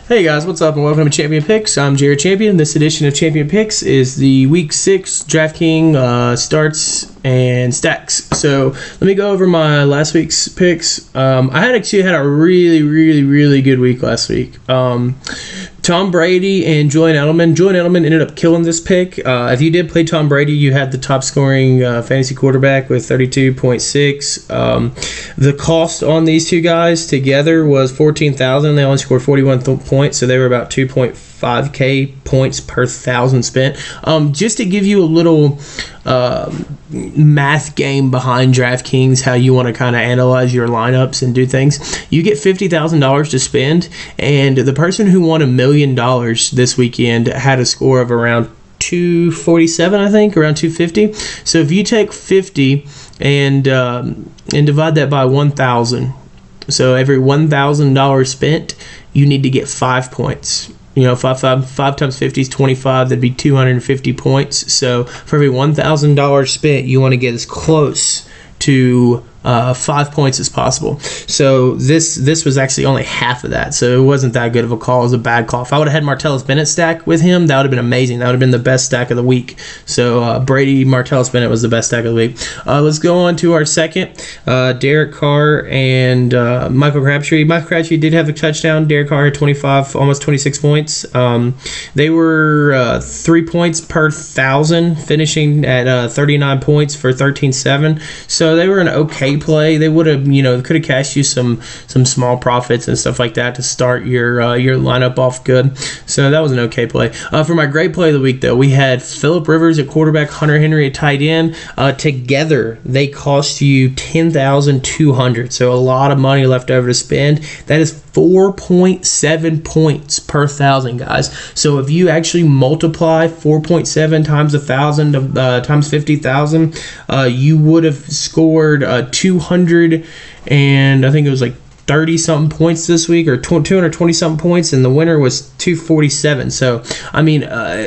Hey guys, what's up and welcome to Champion Picks. I'm Jared Champion. This edition of Champion Picks is the Week 6 DraftKings starts and stacks. So let me go over my last week's picks. I had a really good week last week. Tom Brady and Julian Edelman. Julian Edelman ended up killing this pick. If you did play Tom Brady, you had the top scoring fantasy quarterback with 32.6. The cost on these two guys together was $14,000. They only scored 41 points, so they were about 2.5K points per thousand spent. Just to give you a little math game behind DraftKings, how you want to kind of analyze your lineups and do things. You get $50,000 to spend, and the person who won $1 million this weekend had a score of around 247, I think, around 250. So if you take 50 and divide that by 1,000, so every $1,000 spent, you need to get 5 points. You know, 5 times 50 is 25. That'd be 250 points. So for every $1,000 spent, you want to get as close to 5 points as possible. So this was actually only half of that. So it wasn't that good of a call. It was a bad call. If I would have had Martellus Bennett stack with him, that would have been amazing. That would have been the best stack of the week. So Brady, Martellus Bennett was the best stack of the week. Let's go on to our second. Derek Carr and Michael Crabtree. Michael Crabtree did have a touchdown. Derek Carr had 25, almost 26 points. They were 3 points per thousand, finishing at 39 points for 13.7. So they were an okay play. They would have, could have cashed you some small profits and stuff like that to start your lineup off good. So that was an okay play. For my great play of the week, though, we had Phillip Rivers at quarterback, Hunter Henry at tight end. Together, they cost you $10,200. So a lot of money left over to spend. That is 4.7 points per thousand, guys. So if you actually multiply 4.7 times 1,000 times 50,000, you would have scored 200 and I think it was like 30-something points this week, or 220-something points, and the winner was 247. So, I mean,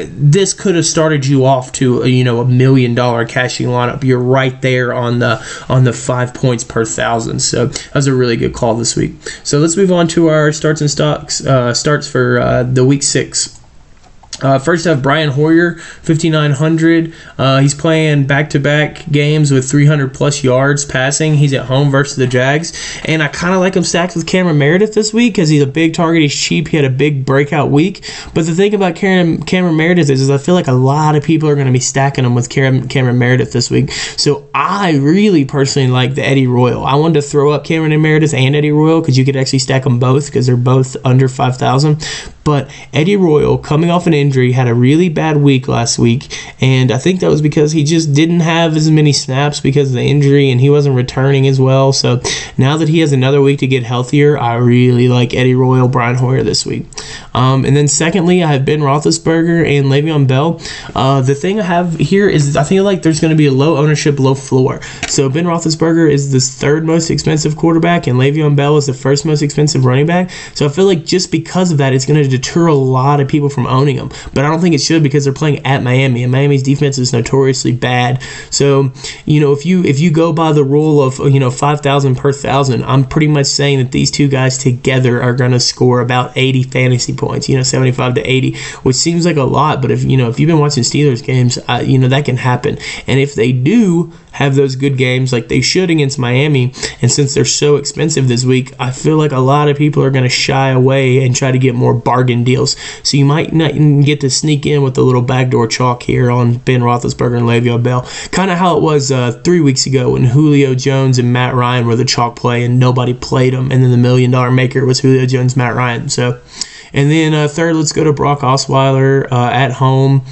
this could have started you off to $1 million cashing lineup. You're right there on the 5 points per thousand. So that was a really good call this week. So let's move on to our starts and stocks starts for the week 6. First, I have Brian Hoyer, 5,900. He's playing back-to-back games with 300-plus yards passing. He's at home versus the Jags. And I kind of like him stacked with Cameron Meredith this week because he's a big target. He's cheap. He had a big breakout week. But the thing about Cameron Meredith is I feel like a lot of people are going to be stacking him with Cameron Meredith this week. So I really personally like the Eddie Royal. I wanted to throw up Cameron Meredith and Eddie Royal because you could actually stack them both because they're both under 5,000. But Eddie Royal, coming off an injury, had a really bad week last week, and I think that was because he just didn't have as many snaps because of the injury, and he wasn't returning as well. So now that he has another week to get healthier, I really like Eddie Royal, Brian Hoyer this week. And then secondly, I have Ben Roethlisberger and Le'Veon Bell. The thing I have here is I feel like there's going to be a low ownership, low floor. So Ben Roethlisberger is the third most expensive quarterback, and Le'Veon Bell is the first most expensive running back. So I feel like just because of that, it's going to deter a lot of people from owning them. But I don't think it should because they're playing at Miami, and Miami's defense is notoriously bad. So, if you go by the rule of 5,000 per thousand, I'm pretty much saying that these two guys together are going to score about 80 fantasy points, 75 to 80, which seems like a lot, but if you've been watching Steelers games, that can happen. And if they do have those good games like they should against Miami, and since they're so expensive this week, I feel like a lot of people are going to shy away and try to get more bargain deals. So you might not get to sneak in with a little backdoor chalk here on Ben Roethlisberger and Le'Veon Bell. Kind of how it was 3 weeks ago when Julio Jones and Matt Ryan were the chalk play and nobody played them, and then the $1 million maker was Julio Jones, Matt Ryan. So, and then third, let's go to Brock Osweiler at home.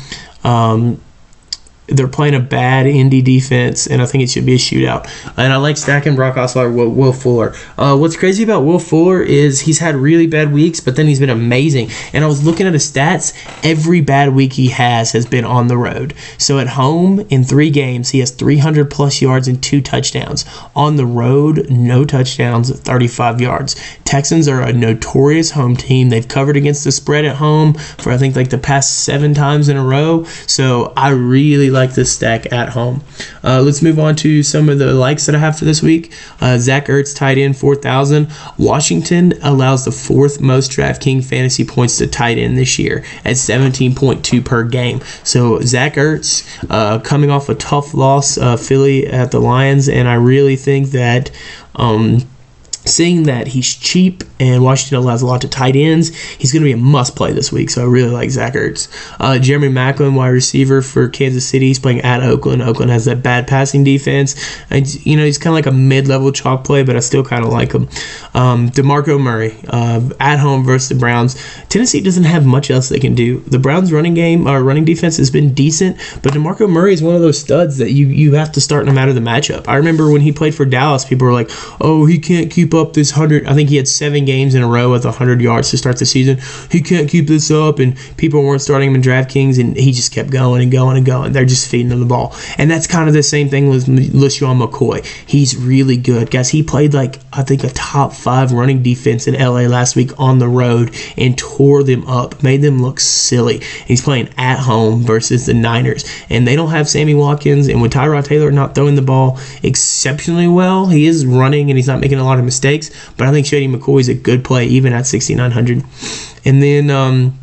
They're playing a bad Indy defense, and I think it should be a shootout. And I like stacking Brock Osweiler, Will Fuller. What's crazy about Will Fuller is he's had really bad weeks, but then he's been amazing. And I was looking at his stats. Every bad week he has been on the road. So at home, in 3 games, he has 300-plus yards and 2 touchdowns. On the road, no touchdowns, 35 yards. Texans are a notorious home team. They've covered against the spread at home for I think like the past 7 times in a row. So I really like this stack at home. Let's move on to some of the likes that I have for this week. Zach Ertz tight end 4,000. Washington allows the 4th most DraftKings fantasy points to tight end this year at 17.2 per game. So Zach Ertz coming off a tough loss, Philly at the Lions, and I really think that seeing that he's cheap and Washington allows a lot to tight ends, he's going to be a must-play this week, so I really like Zach Ertz. Jeremy Maclin, wide receiver for Kansas City, he's playing at Oakland. Oakland has that bad passing defense. And, he's kind of like a mid-level chalk play, but I still kind of like him. DeMarco Murray, at home versus the Browns. Tennessee doesn't have much else they can do. The Browns' running defense has been decent, but DeMarco Murray is one of those studs that you have to start no matter the matchup. I remember when he played for Dallas, people were like, oh, he can't keep up this 100. I think he had 7 games in a row with 100 yards to start the season. He can't keep this up, and people weren't starting him in DraftKings, and he just kept going and going and going. They're just feeding him the ball. And that's kind of the same thing with LeSean McCoy. He's really good. Guys, he played like, I think, a top 5 running defense in LA last week on the road and tore them up, made them look silly. He's playing at home versus the Niners, and they don't have Sammy Watkins, and with Tyrod Taylor not throwing the ball exceptionally well, he is running and he's not making a lot of mistakes, but I think Shady McCoy is a good play even at 6,900. And then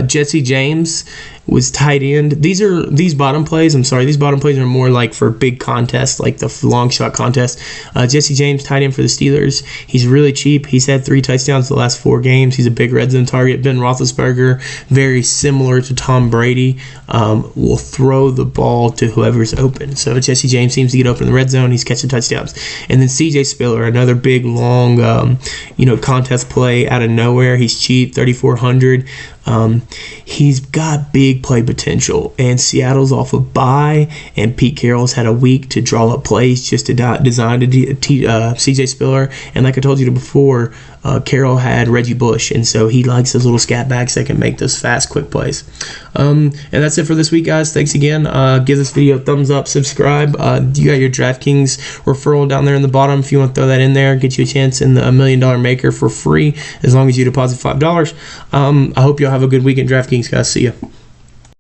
Jesse James was tight end. These bottom plays are more like for big contests, like the long shot contest. Jesse James, tight end for the Steelers. He's really cheap. He's had 3 touchdowns the last 4 games. He's a big red zone target. Ben Roethlisberger, very similar to Tom Brady, will throw the ball to whoever's open. So Jesse James seems to get open in the red zone. He's catching touchdowns. And then CJ Spiller, another big long contest play out of nowhere. He's cheap, 3,400. He's got big play potential, and Seattle's off a bye, and Pete Carroll's had a week to draw up plays just to design to CJ Spiller. And like I told you before, Carroll had Reggie Bush, and so he likes those little scat backs that can make those fast, quick plays. And that's it for this week, guys. Thanks again. Give this video a thumbs up, subscribe. You got your DraftKings referral down there in the bottom. If you want to throw that in there, get you a chance in the $1 Million Maker for free as long as you deposit $5. I hope y'all have a good week in DraftKings, guys. See ya.